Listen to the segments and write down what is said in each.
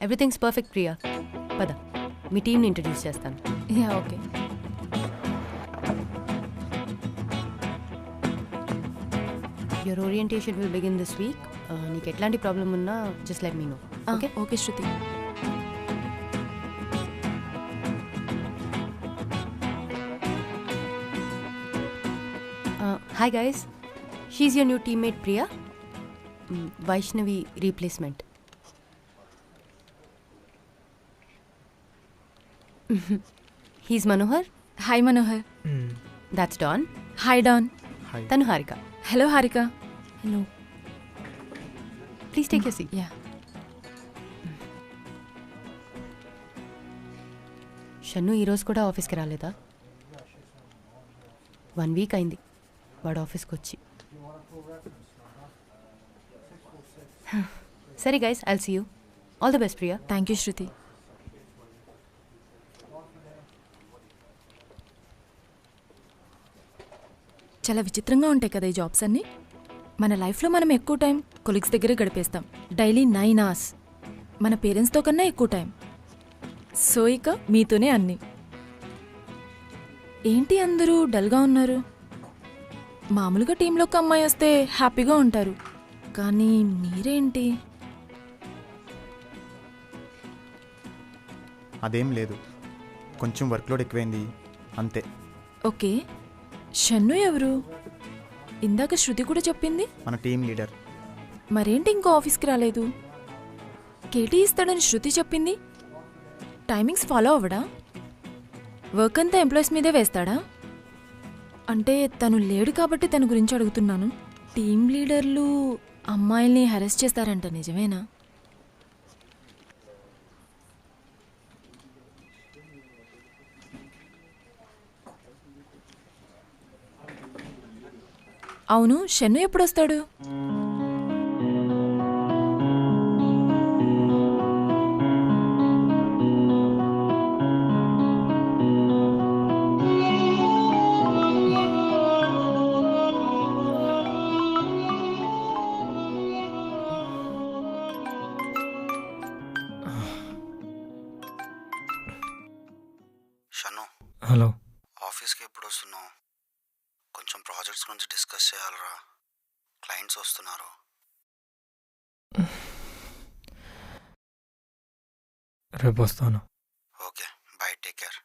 Everything's perfect Priya. పద మీ టీంని introduce చేస్తాను. Yeah okay. Your orientation will begin this week. నీకు ఎట్లాంటి ప్రాబ్లం ఉన్నా just let me know. Okay okay Shruti. Hi guys, she's your new teammate Priya, Vaishnavi replacement. He's Manohar. Hi Manohar. That's Don. Hi Don. తను Harika. Hello Harika. Hello, please take your seat. Yeah. Shannu ఈరోజు కూడా ఆఫీస్కి రాలేదా? 1 week అయింది వాడు ఆఫీస్కి వచ్చి. సరే guys, I'll see you. All the best Priya. Thank you Shruti. చాలా విచిత్రంగా ఉంటాయి కదా ఈ జాబ్స్ అన్నీ. మన లైఫ్లో మనం ఎక్కువ టైం కొలీగ్స్ దగ్గరే గడిపేస్తాం. Daily 9 hours. మన పేరెంట్స్తో కన్నా ఎక్కువ టైం. సో ఇక మీతోనే అన్నీ. ఏంటి అందరూ డల్గా ఉన్నారు? మామూలుగా టీంలోకి అమ్మాయి వస్తే హ్యాపీగా ఉంటారు, కానీ మీరేంటి? అదేం లేదు, కొంచెం వర్క్లోడ్ ఎక్కువైంది అంతే. ఓకే, షన్ను ఎవరు? ఇందాక శృతి కూడా చెప్పింది. మన టీం లీడర్. మరేంటి ఇంకో ఆఫీస్కి రాలేదు? కేటీ ఇస్తాడని శృతి చెప్పింది. టైమింగ్స్ ఫాలో అవ్వడా? వర్క్ అంతా ఎంప్లాయీస్ మీదే వేస్తాడా? అంటే తను లేడు కాబట్టి తన గురించి అడుగుతున్నాను. టీం లీడర్లు అమ్మాయిల్ని హెరాస్ చేస్తారంట, నిజమేనా? అవును, షన్ను ఎప్పుడొస్తాడు? షను, హలో. ఆఫీస్కి ఎప్పుడు వస్తున్నావు? కొంచెం ప్రాజెక్ట్స్ గురించి డిస్కస్ చేయాలరా, క్లయింట్స్ వస్తున్నారు. రేపు వస్తాను. Okay, bye, take care.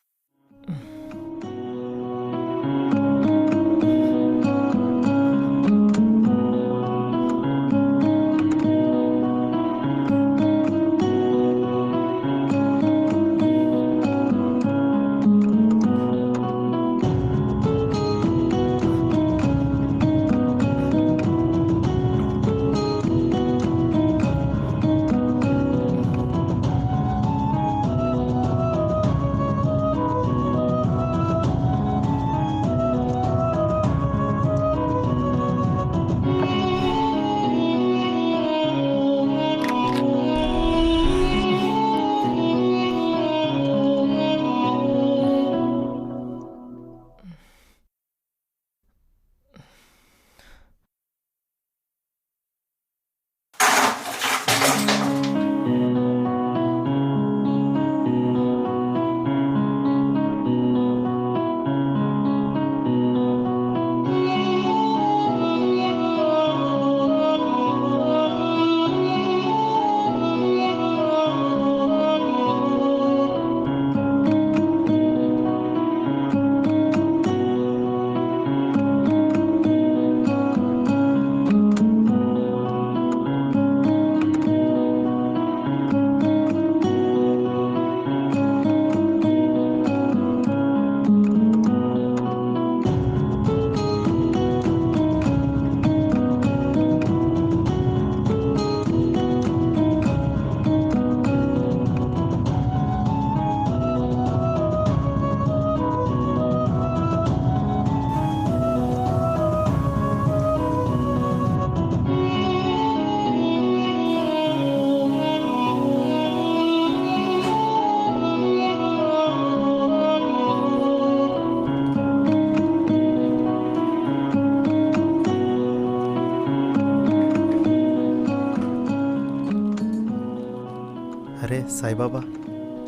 Saibaba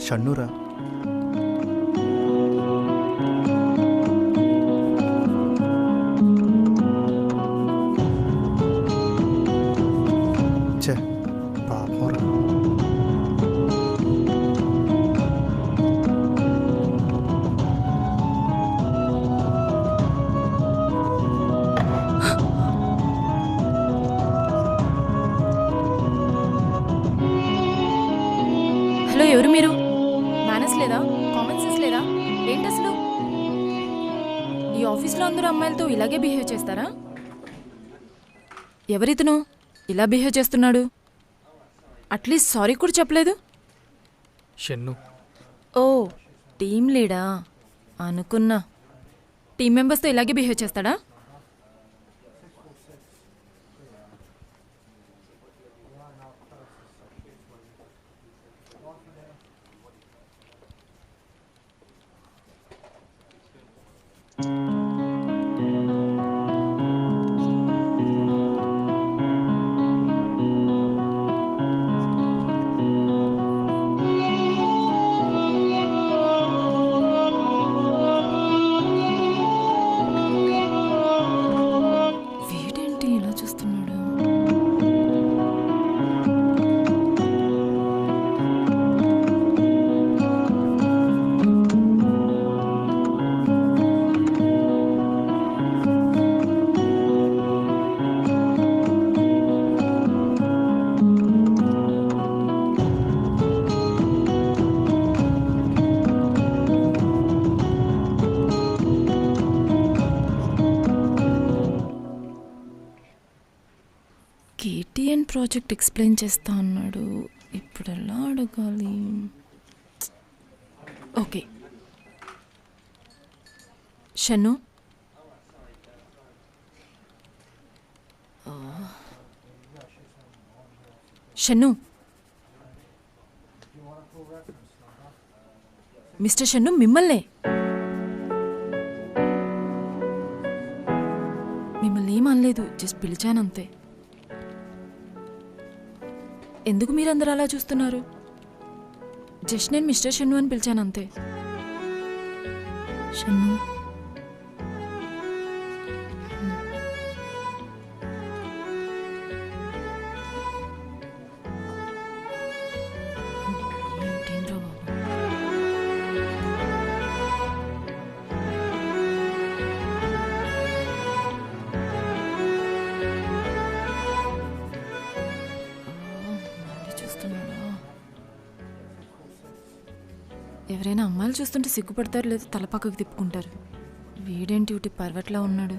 షన్నురా. ఛే పాపంరా. హలో, ఎవరు మీరు? మేనర్స్ లేదా? కామన్ సెన్స్ లేదా? ఏంటి అసలు? ఈ ఆఫీస్లో అందరూ అమ్మాయిలతో ఇలాగే బిహేవ్ చేస్తారా? ఎవరితను ఇలా బిహేవ్ చేస్తున్నాడు? అట్లీస్ట్ సారీ కూడా చెప్పలేదు. షన్ను. ఓ, టీమ్ లీడా అనుకున్నా. టీం మెంబర్స్తో ఇలాగే బిహేవ్ చేస్తాడా? వీడేంటి ఇలా చూస్తున్నాడు? కేటీఎన్ ప్రాజెక్ట్ ఎక్స్ప్లెయిన్ చేస్తా అన్నాడు. ఇప్పుడు ఎలా అడగాలి? ఓకే, షన్ను, షన్ను, మిస్టర్ షన్ను, మిమ్మల్ని ఏం అనలేదు, జస్ట్ పిలిచానంతే. ఎందుకు మీరందరూ అలా చూస్తున్నారు? జస్ట్ నేను మిస్టర్ షన్ను అని పిలిచానంతే. షన్ను, ఏంట్రా బాబు? ఎవరైనా అమ్మాయిలు చూస్తుంటే సిగ్గుపడతారు, లేదా తలపక్కకు తిప్పుకుంటారు. వీడేంటి ఒకటి పర్వట్లా ఉన్నాడు?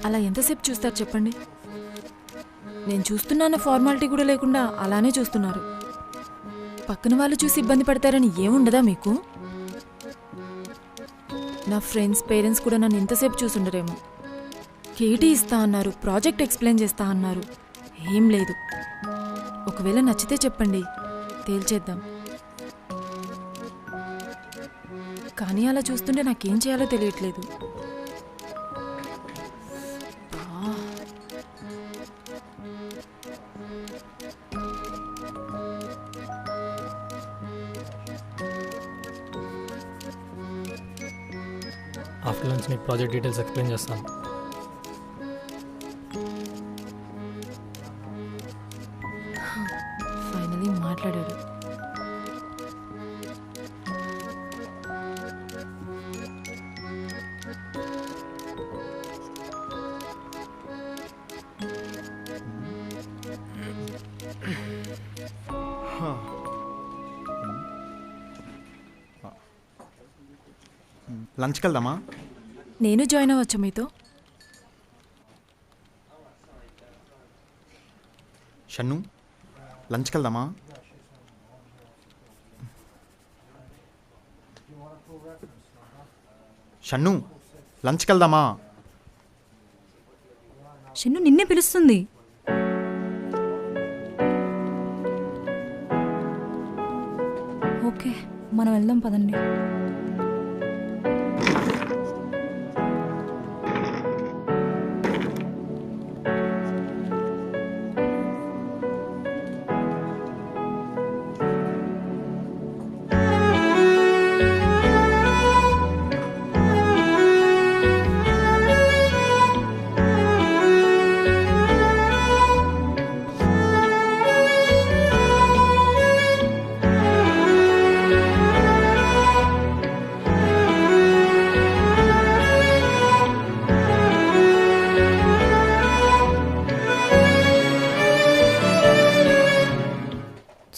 అలా ఎంతసేపు చూస్తారు చెప్పండి? నేను చూస్తున్నాన్న ఫార్మాలిటీ కూడా లేకుండా అలానే చూస్తున్నారు. పక్కన వాళ్ళు చూసి ఇబ్బంది పడతారని ఏముండదా మీకు? నా ఫ్రెండ్స్ పేరెంట్స్ కూడా నన్ను ఇంతసేపు చూసుండరేమో. కేటీ ఇస్తా అన్నారు, ప్రాజెక్ట్ ఎక్స్ప్లెయిన్ చేస్తా అన్నారు. ఏం లేదు. ఒకవేళ నచ్చితే చెప్పండి, తేల్చేద్దాం. కానీ అలా చూస్తుంటే నాకేం చేయాలో తెలియట్లేదు. ఆఫ్టర్ లంచ్ నీకు ప్రాజెక్ట్ డీటెయిల్స్ ఎక్స్ప్లెయిన్ చేస్తాను. ఫైనలీ మాట్లాడాడు. లంచ్కి వెళ్దామా? నేను జాయిన్ అవ్వచ్చా మీతో? షన్ను, లంచ్కి వెళ్దామా? షన్ను, లంచ్కి వెళ్దామా? షన్ను నిన్నే పిలుస్తుంది. ఓకే, మనం వెళ్దాం పదండి.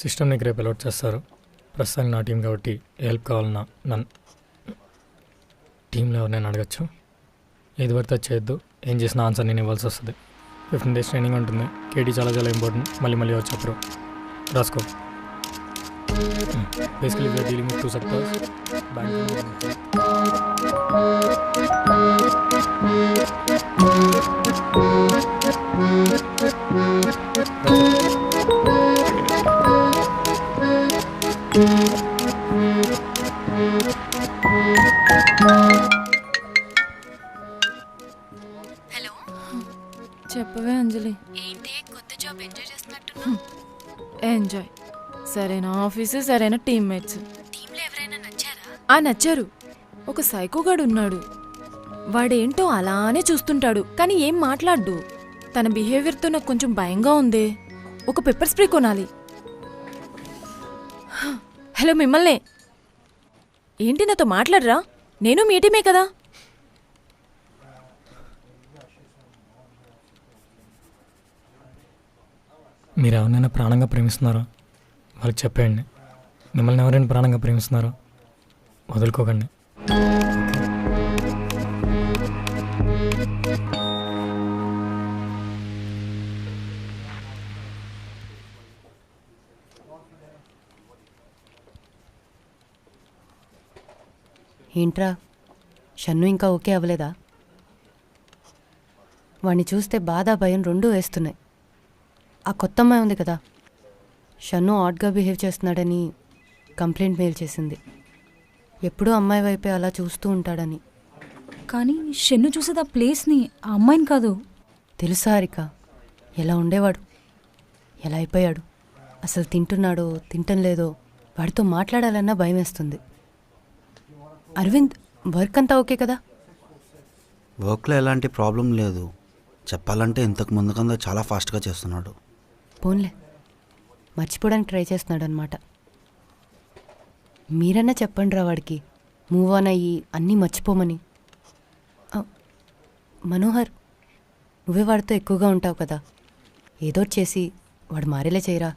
సిస్టమ్ నీకు రేపు అలౌట్ చేస్తారు. ప్రస్తుతానికి నా టీం కాబట్టి హెల్ప్ కావాలన్నా నన్ను టీంలో ఎవరినైనా అడగచ్చు. ఏది పడితే చేయొద్దు. ఏం చేసిన ఆన్సర్ నేను ఇవ్వాల్సి వస్తుంది. 15 days ట్రైనింగ్ ఉంటుంది. కేటీ చాలా చాలా ఇంపార్టెంట్. మళ్ళీ ఎవరు చెప్పరు, రాసుకో. Basically we are dealing with 2 sectors. Hello, చెప్పవే అంజలి. ఏంటి కొత్త జాబ్ ఎంజాయ్ చేస్తున్నట్టు? ఎంజాయ్. సరైన ఆఫీసు, సరైన టీమ్మేట్స్. టీంలో ఎవరైనా నచ్చారా? నచ్చారు. ఒక సైకోగాడు ఉన్నాడు. వాడేంటో అలానే చూస్తుంటాడు, కానీ ఏం మాట్లాడ్డు. తన బిహేవియర్తో నాకు కొంచెం భయంగా ఉందే. ఒక పెప్పర్ స్ప్రే కొనాలి. హలో, మిమ్మల్నే. ఏంటి నాతో మాట్లాడరా? నేను మీ టీమే కదా. మీరు ఎవరినైనా ప్రాణంగా ప్రేమిస్తున్నారో వాళ్ళకి చెప్పేయండి. మిమ్మల్ని ఎవరైనా ప్రాణంగా ప్రేమిస్తున్నారో వదులుకోకండి. ఏంట్రా, షన్ను ఇంకా ఓకే అవ్వలేదా? వాణ్ణి చూస్తే బాధ భయం రెండూ వేస్తున్నాయి. ఆ కొత్త అమ్మాయి ఉంది కదా, షన్ను ఆడ్గా బిహేవ్ చేస్తున్నాడని కంప్లైంట్ మెయిల్ చేసింది. ఎప్పుడూ అమ్మాయి వైపే అలా చూస్తూ ఉంటాడని. కానీ షన్ను చూసేది ఆ ప్లేస్ని, ఆ అమ్మాయిని కాదు. తెలుసా హారిక, ఎలా ఉండేవాడు, ఎలా అయిపోయాడు. అసలు తింటున్నాడో తింటం లేదో వాడితో మాట్లాడాలన్నా భయం వేస్తుంది. అరవింద్, వర్క్ అంతా ఓకే కదా? వర్క్లో ఎలాంటి ప్రాబ్లం లేదు. చెప్పాలంటే ఇంతకు ముందు కన్నా చాలా ఫాస్ట్గా చేస్తున్నాడు. పోన్లే, మర్చిపోవడానికి ట్రై చేస్తున్నాడు అనమాట. మీరన్నా చెప్పండి రా వాడికి, మూవ్ ఆన్ అయ్యి అన్నీ మర్చిపోమని. మనోహర్, నువ్వే వాడితో ఎక్కువగా ఉంటావు కదా, ఏదో చేసి వాడు మారేలా చేయరా.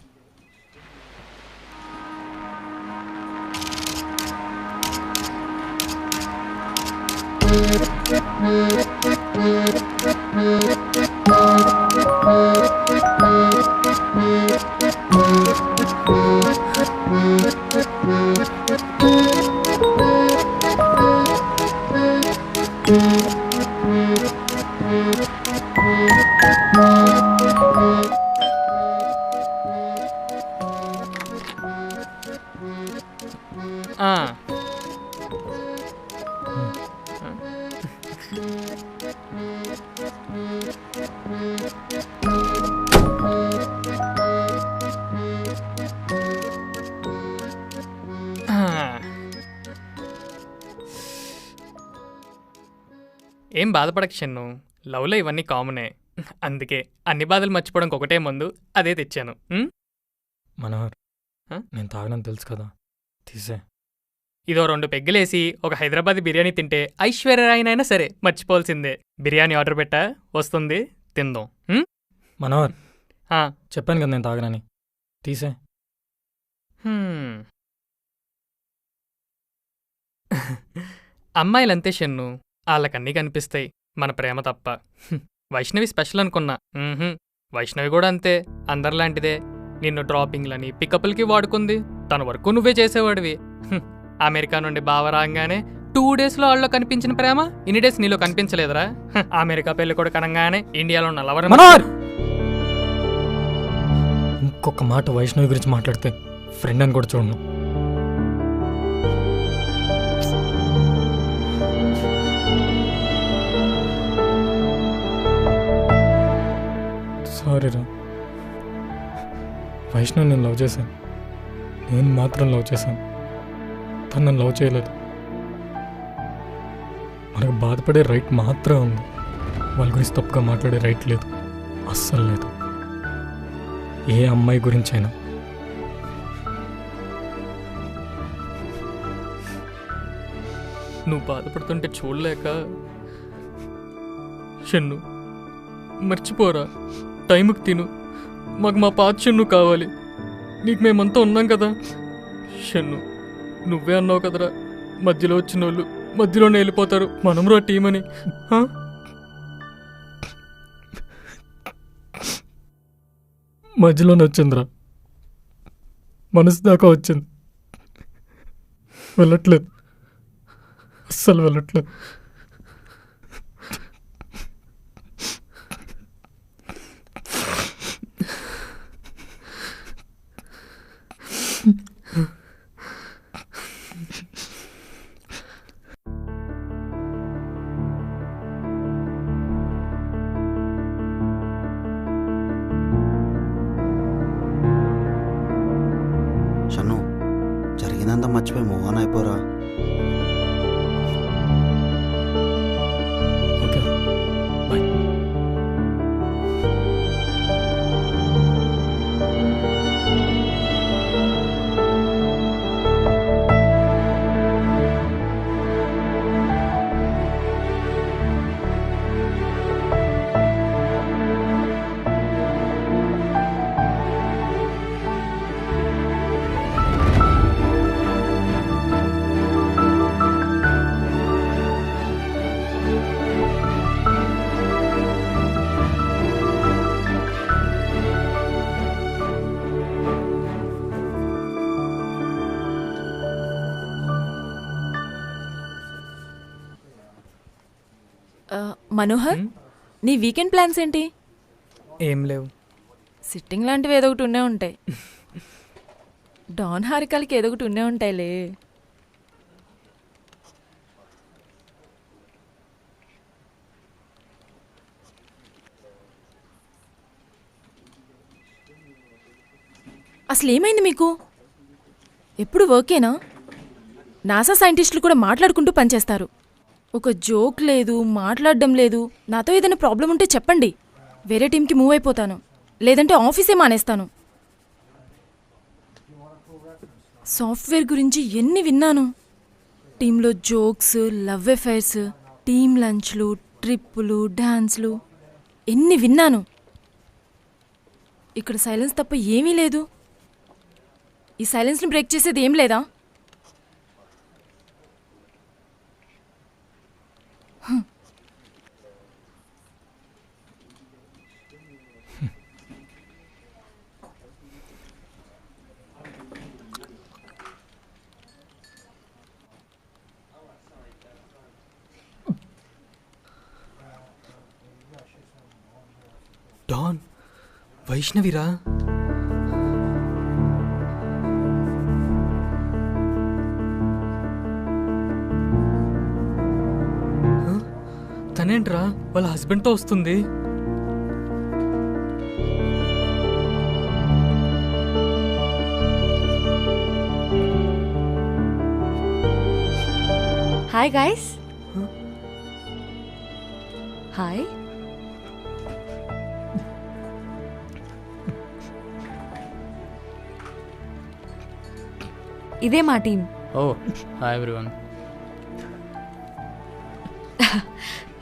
ఏం బాధపడక షన్ను, లవ్లో ఇవన్నీ కామనే. అందుకే అన్ని బాధలు మర్చిపోవడానికి ఒకటే ముందు అదే తెచ్చాను. మనోహర్, నేను తాగనని తెలుసు కదా, తీసే. ఇదో 2 పెగ్గులేసి ఒక హైదరాబాద్ బిర్యానీ తింటే ఐశ్వర్యరాయనైనా సరే మర్చిపోవాల్సిందే. బిర్యానీ ఆర్డర్ పెట్టా, వస్తుంది, తిందాం. మనోహర్, చెప్పాను కదా నేను తాగనని, తీసే. అమ్మాయిలంతే షన్ను, వాళ్ళకన్నీ కనిపిస్తాయి, మన ప్రేమ తప్ప. వైష్ణవి స్పెషల్ అనుకున్నా. వైష్ణవి కూడా అంతే, అందరిలాంటిదే. నిన్ను డ్రాపింగ్లని పికప్లకి వాడుకుంది, తన వరకు నువ్వే చేసేవాడివి. అమెరికా నుండి బావ రాగానే 2 డేస్లో వాళ్ళలో కనిపించిన ప్రేమ ఇన్ని డేస్ నీలో కనిపించలేదురా? అమెరికా పెళ్లి కూడా కనంగానే ఇండియాలో ఉన్న లవర్. ఇంకొక మాట వైష్ణవి గురించి మాట్లాడితే ఫ్రెండ్ అని కూడా చూడను. సారీరా, వైష్ణవ్ నేను లవ్ చేశాను, నేను మాత్రం లవ్ చేశాను, తను నన్ను లవ్ చేయలేదు. మనకు బాధపడే రైట్ మాత్రం ఉంది, వాళ్ళ గురించి తప్పుగా మాట్లాడే రైట్ లేదు, అస్సలు లేదు. ఏ అమ్మాయి గురించైనా. నువ్వు బాధపడుతుంటే చూడలేక షన్ను, మర్చిపోరా, టైంకి తిను. మాకు మా పాత షన్ను కావాలి, నీకు మేమంతా ఉన్నాం కదా. షన్ను, నువ్వే అన్నావు కదరా, మధ్యలో వచ్చిన వాళ్ళు మధ్యలోనే వెళ్ళిపోతారు, మనమురా టీం అని. మధ్యలోనే వచ్చిందిరా, మనసు దాకా వచ్చింది, వెళ్ళట్లేదు, అస్సలు వెళ్ళట్లేదు. షన్ను, జరిగిందంతా మర్చిపోయి మోహన్ అయిపోరా. Okay, bye. మనోహర్, నీ వీకెండ్ ప్లాన్స్ ఏంటి? ఏం లేవు. సిట్టింగ్ లాంటివి ఏదో ఒకటి ఉండే ఉంటాయి. డాన్ హారికలకి ఏదో ఒకటి ఉండే ఉంటాయిలే. అసలు ఏమైంది మీకు? ఎప్పుడు వర్కేనా? నాసా సైంటిస్టులు కూడా మాట్లాడుకుంటూ పనిచేస్తారు. ఒక జోక్ లేదు, మాట్లాడడం లేదు. నాతో ఏదైనా ప్రాబ్లం ఉంటే చెప్పండి, వేరే టీంకి మూవ్ అయిపోతాను, లేదంటే ఆఫీసే మానేస్తాను. సాఫ్ట్వేర్ గురించి ఎన్ని విన్నాను. టీంలో జోక్స్, లవ్ అఫైర్స్, టీం లంచ్లు, ట్రిప్పులు, డాన్స్లు ఎన్ని విన్నాను. ఇక్కడ సైలెన్స్ తప్ప ఏమీ లేదు. ఈ సైలెన్స్ని బ్రేక్ చేసేది ఏం లేదా? డాన్, వైష్ణవిరా. తనేంట్రా వాళ్ళ హస్బెండ్తో వస్తుంది? Hi guys. హాయ్. ఇదే మా team. Oh hi everyone.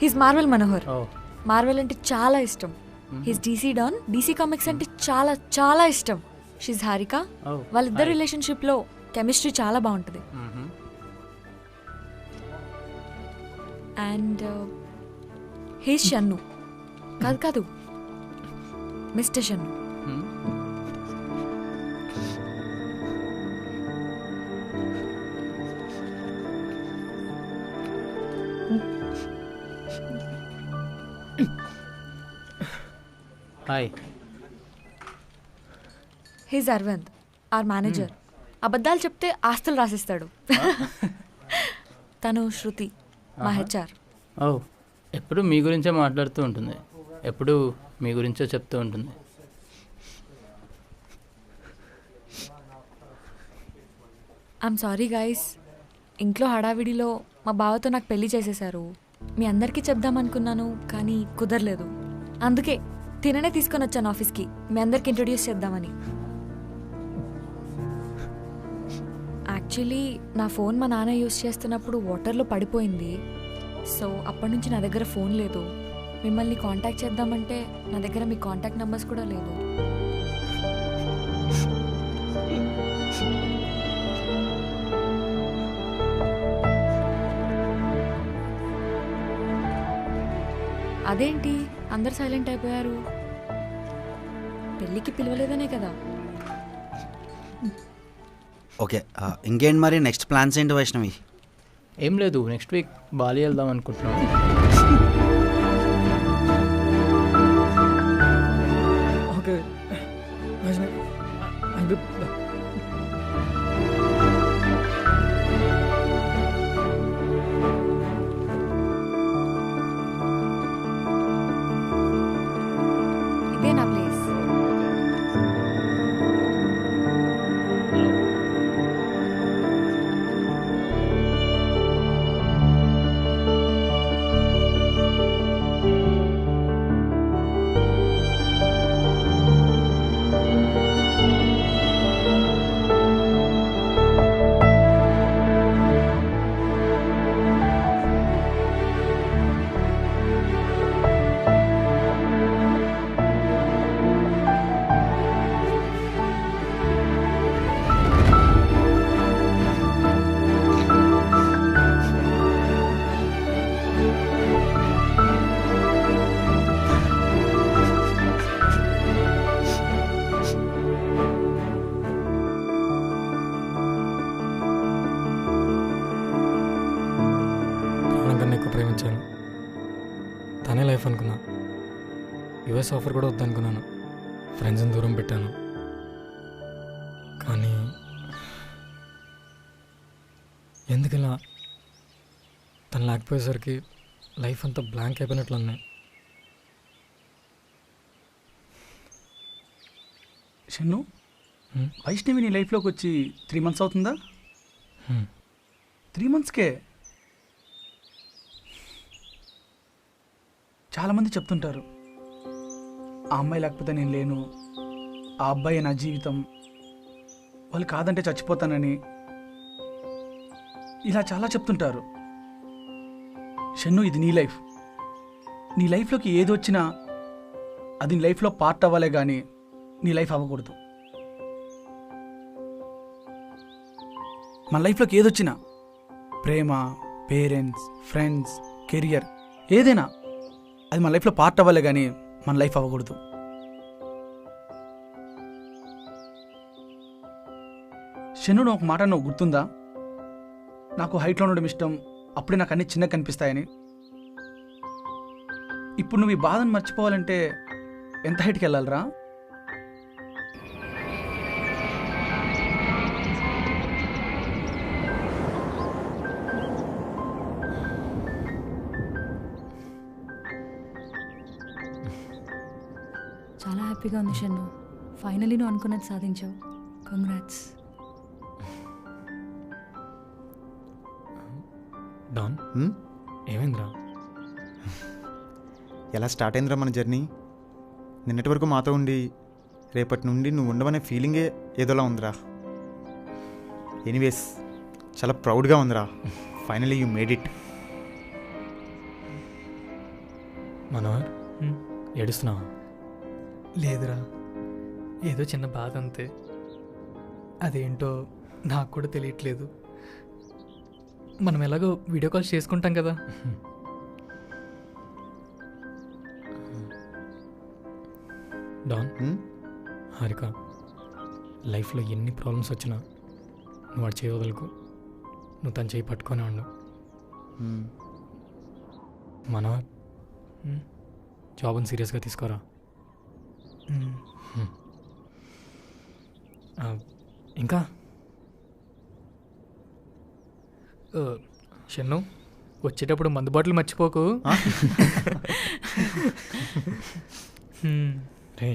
He's Marvel Manohar. Oh Marvel అంటే చాలా ఇష్టం. He's DC Don. DC comics అంటే చాలా చాలా ఇష్టం. షీజ్ హారిక. వాళ్ళిద్దరు రిలేషన్షిప్ లో కెమిస్ట్రీ చాలా బాగుంటుంది. And he's Shannu. కాదు కాదు, Mr Shannu. Hi. He's Arvind, our manager. అబద్ధాలు చెప్తే ఆస్తులు రాసిస్తాడు. తను శృతి, మా హెచ్ఆర్. ఓ ఎప్పుడు మీ గురించే మాట్లాడుతూ ఉంటుంది, ఎప్పుడు మీ గురించే చెప్తూ ఉంటుంది. ఐఎమ్ సారీ గైస్, ఇంట్లో హడావిడిలో మా బావతో నాకు పెళ్లి చేసేశారు. మీ అందరికీ చెప్దామనుకున్నాను కానీ కుదరలేదు. అందుకే తిననే తీసుకొని వచ్చాను ఆఫీస్కి, మీ అందరికి ఇంట్రొడ్యూస్ చేద్దామని. యాక్చువల్లీ నా ఫోన్ మా నాన్న యూస్ చేస్తున్నప్పుడు వాటర్లో పడిపోయింది. సో అప్పటి నుంచి నా దగ్గర ఫోన్ లేదు. మిమ్మల్ని కాంటాక్ట్ చేద్దామంటే నా దగ్గర మీ కాంటాక్ట్ నెంబర్స్ కూడా లేదు. అదేంటి అందరు సైలెంట్ అయిపోయారు? పెళ్ళికి పిలవలేదనే కదా. ఓకే, ఇంకేంటి మరి నెక్స్ట్ ప్లాన్స్ ఏంటి వైష్ణవి? ఏం లేదు, నెక్స్ట్ వీక్ బాలి వెళ్దాం అనుకుంటున్నాం. ఓకే ఇదే నా ప్లేస్. ప్రాణం ఎక్కువ ప్రేమించాను. తనే లైఫ్ అనుకున్నా. యుఎస్ ఆఫర్ కూడా వద్దనుకున్నాను. ఫ్రెండ్స్ని దూరం పెట్టాను. కానీ ఎందుకలా తను లేకపోయేసరికి లైఫ్ అంతా బ్లాంక్ అయిపోయినట్లున్నాయి. షన్ను, వైష్ణవి నీ లైఫ్లోకి వచ్చి 3 months అవుతుందా? 3 monthsకే చాలామంది చెప్తుంటారు, ఆ అమ్మాయి లేకపోతే నేను లేను, ఆ అబ్బాయి నా జీవితం, వాళ్ళు కాదంటే చచ్చిపోతానని, ఇలా చాలా చెప్తుంటారు. షన్ను, ఇది నీ లైఫ్. నీ లైఫ్లోకి ఏది వచ్చినా అది నీ లైఫ్లో పార్ట్ అవ్వాలే కానీ నీ లైఫ్ అవ్వకూడదు. మన లైఫ్లోకి ఏదొచ్చినా, ప్రేమ, పేరెంట్స్, ఫ్రెండ్స్, కెరియర్, ఏదైనా అది మన లైఫ్లో పార్ట్ అవ్వాలే కానీ మన లైఫ్ అవ్వకూడదు. షన్ను, ఒక మాట నువ్వు గుర్తుందా? నాకు హైట్లో ఉండడం ఇష్టం, అప్పుడే నాకు అన్ని చిన్నగా కనిపిస్తాయని. ఇప్పుడు నువ్వు ఈ బాధను మర్చిపోవాలంటే ఎంత హైట్కి వెళ్ళాలరా? చాలా హ్యాపీగా ఉంది షన్ను. ఫైనలీ నువ్వు అనుకున్నది సాధించావు. కంగ్రాట్స్. డాన్ హ్మ్? ఏమైందిరా? ఎలా స్టార్ట్ అయిందిరా మన జర్నీ? నిన్నటి వరకు మాతో ఉండి రేపటి నుండి నువ్వు ఉండవనే ఫీలింగే ఏదోలా ఉందిరా. ఎనీవేస్ చాలా ప్రౌడ్గా ఉందిరా. Finally you made it. Manohar ఏడుస్తున్నావా? లేదురా, ఏదో చిన్న బాధ అంతే. అదేంటో నాకు కూడా తెలియట్లేదు. మనం ఎలాగో వీడియో కాల్స్ చేసుకుంటాం కదా. డాన్, హ్మ్? హారిక, లైఫ్లో ఎన్ని ప్రాబ్లమ్స్ వచ్చినా నువ్వు వాడు చేయవదలకు. నువ్వు తను చేయి పట్టుకొని ఉండు. హ్మ్. మనోహర్, జాబ్ని సీరియస్గా తీసుకోరా. ఇంకా షన్ను, వచ్చేటప్పుడు మందు బాటిల్ మర్చిపోకు. రే,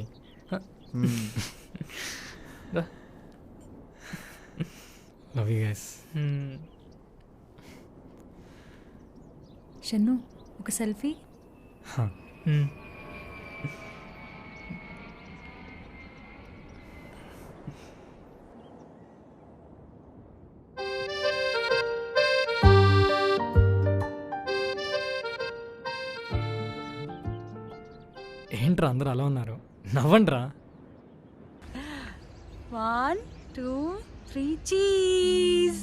హ్మ్. Love you guys. షన్ను ఒక సెల్ఫీ. ఏంట్రా అందరూ అలా ఉన్నారు? నవ్వండిరా. 1 2 3 చీజ్.